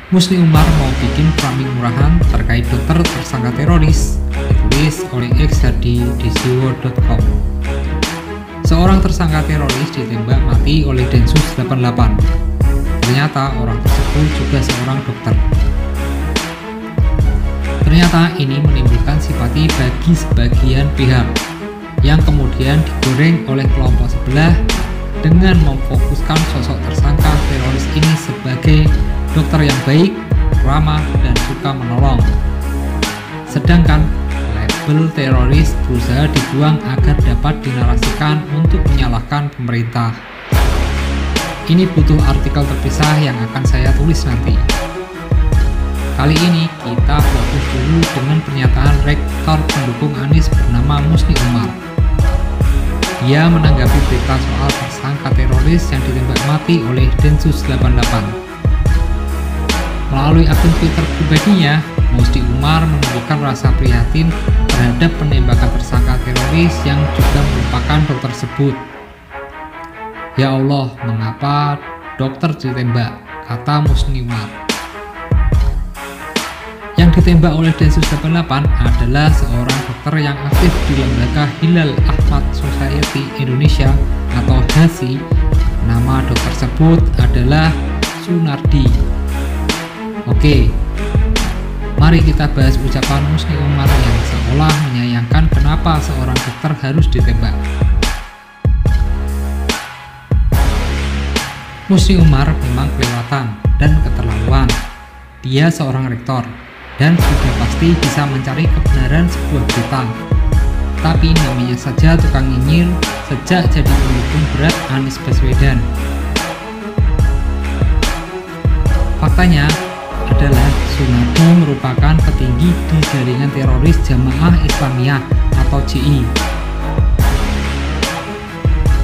Musni Umar mau bikin framing murahan terkait dokter tersangka teroris, ditulis oleh xhardidesiwo.com. Seorang tersangka teroris ditembak mati oleh Densus 88. Ternyata orang tersebut juga seorang dokter. Ternyata ini menimbulkan simpati bagi sebagian pihak yang kemudian digoreng oleh kelompok sebelah dengan memfokuskan sosok tersangka teroris ini sebagai dokter yang baik, ramah, dan suka menolong. Sedangkan label teroris berusaha dibuang agar dapat dinarasikan untuk menyalahkan pemerintah. Ini butuh artikel terpisah yang akan saya tulis nanti. Kali ini kita fokus dulu dengan pernyataan rektor pendukung Anies bernama Musni Umar. Dia menanggapi berita soal tersangka teroris yang ditembak mati oleh Densus 88. Melalui akun Twitter pribadinya, Musni Umar menunjukkan rasa prihatin terhadap penembakan tersangka teroris yang juga merupakan dokter tersebut. Ya Allah, mengapa dokter ditembak? Kata Musni Umar. Yang ditembak oleh Densus 88 adalah seorang dokter yang aktif di lembaga Hilal Ahmad Society Indonesia atau HASI. Nama dokter tersebut adalah Sunardi. Oke, mari kita bahas ucapan Musni Umar yang seolah menyayangkan kenapa seorang dokter harus ditembak. Musni Umar memang kelewatan dan keterlaluan. Dia seorang rektor dan sudah pasti bisa mencari kebenaran sebuah berita. Tapi namanya saja tukang nyinyir sejak jadi pendukung berat Anies Baswedan. Faktanya adalah Sunardi merupakan petinggi di jaringan teroris Jamaah Islamiyah atau JI.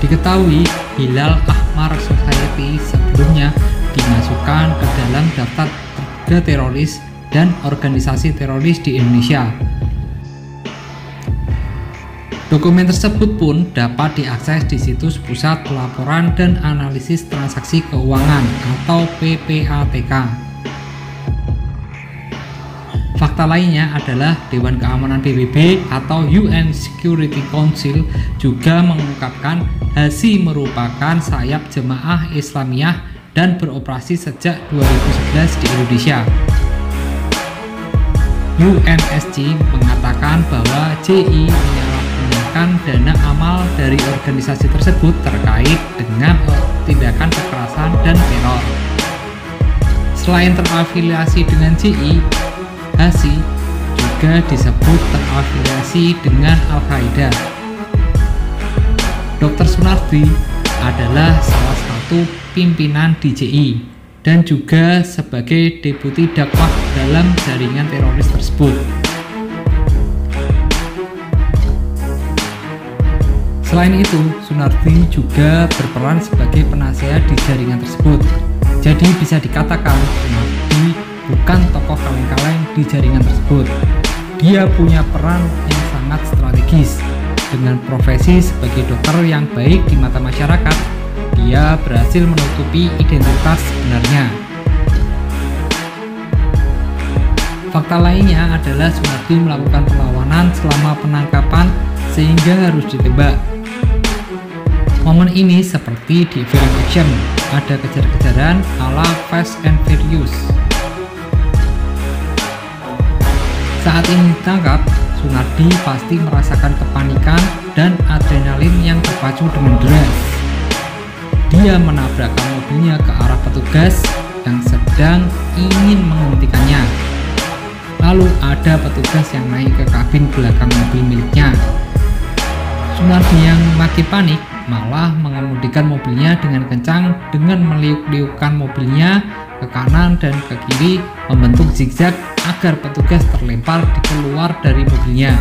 Diketahui Hilal Ahmad Society sebelumnya dimasukkan ke dalam daftar terduga teroris dan organisasi teroris di Indonesia. Dokumen tersebut pun dapat diakses di situs Pusat Pelaporan dan Analisis Transaksi Keuangan atau PPATK. Fakta lainnya adalah Dewan Keamanan PBB atau UN Security Council juga mengungkapkan HASI merupakan sayap Jamaah Islamiyah dan beroperasi sejak 2011 di Indonesia. UNSC mengatakan bahwa JI menyalahgunakan dana amal dari organisasi tersebut terkait dengan tindakan kekerasan dan teror. Selain terafiliasi dengan JI, HASI juga disebut terafiliasi dengan Al-Qaeda. Dr. Sunardi adalah salah satu pimpinan DJI dan juga sebagai deputi dakwah dalam jaringan teroris tersebut. Selain itu, Sunardi juga berperan sebagai penasehat di jaringan tersebut. Jadi bisa dikatakan Sunardi bukan tokoh kaleng-kaleng di jaringan tersebut. Dia punya peran yang sangat strategis. Dengan profesi sebagai dokter yang baik di mata masyarakat, dia berhasil menutupi identitas sebenarnya. Fakta lainnya adalah Sunardi melakukan perlawanan selama penangkapan sehingga harus ditembak. Momen ini seperti di film action, ada kejar-kejaran ala Fast and Furious. Saat ini ditangkap, Sunardi pasti merasakan kepanikan dan adrenalin yang terpacu dengan deras. Dia menabrakkan mobilnya ke arah petugas yang sedang ingin menghentikannya. Lalu ada petugas yang naik ke kabin belakang mobil miliknya. Sunardi yang makin panik malah mengemudikan mobilnya dengan kencang dengan meliuk-liukkan mobilnya ke kanan dan ke kiri membentuk zigzag agar petugas terlempar di keluar dari mobilnya.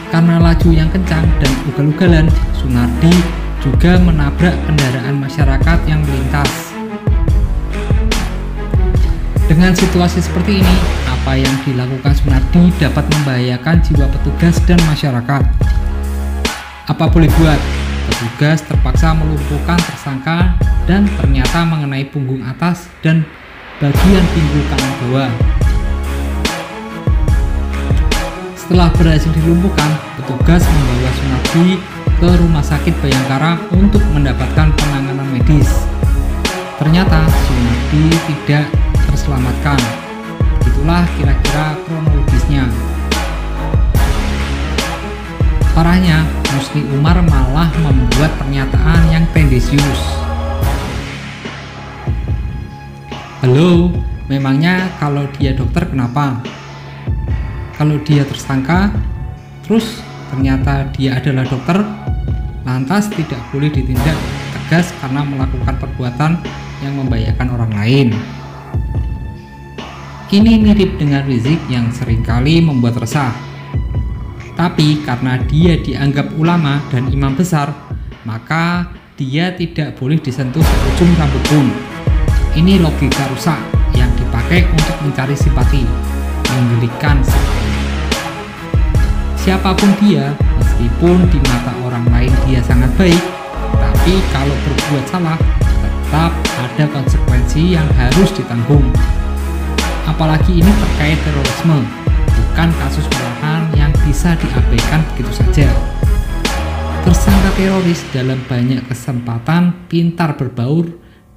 Karena laju yang kencang dan ugal-ugalan, Sunardi juga menabrak kendaraan masyarakat yang melintas. Dengan situasi seperti ini, apa yang dilakukan Sunardi dapat membahayakan jiwa petugas dan masyarakat. Apa boleh buat, Petugas terpaksa melumpuhkan tersangka dan ternyata mengenai punggung atas dan bagian pinggul kanan bawah. Setelah berhasil dilumpuhkan, petugas membawa Sunardi ke Rumah Sakit Bayangkara untuk mendapatkan penanganan medis. Ternyata Sunardi tidak terselamatkan. Itulah kira-kira kronologisnya. Parahnya, Musni Umar malah membuat pernyataan yang tendensius. Halo, memangnya kalau dia dokter kenapa? Kalau dia tersangka, terus ternyata dia adalah dokter, lantas tidak boleh ditindak tegas karena melakukan perbuatan yang membahayakan orang lain. Ini mirip dengan Rizik yang seringkali membuat resah. Tapi karena dia dianggap ulama dan imam besar, maka dia tidak boleh disentuh seujung rambut pun. Ini logika rusak yang dipakai untuk mencari simpati. Menggelikan sekali. Siapapun dia, meskipun di mata orang lain dia sangat baik, tapi kalau berbuat salah, tetap ada konsekuensi yang harus ditanggung. Apalagi ini terkait terorisme, bukan kasus murahan yang bisa diabaikan begitu saja. Tersangka teroris dalam banyak kesempatan pintar berbaur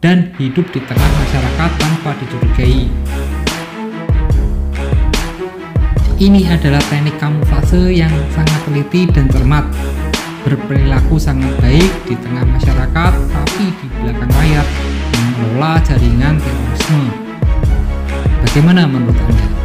dan hidup di tengah masyarakat tanpa dicurigai. Ini adalah teknik kamuflase yang sangat teliti dan cermat. Berperilaku sangat baik di tengah masyarakat, tapi di belakang layar mengelola jaringan terorisme. Bagaimana menurut Anda?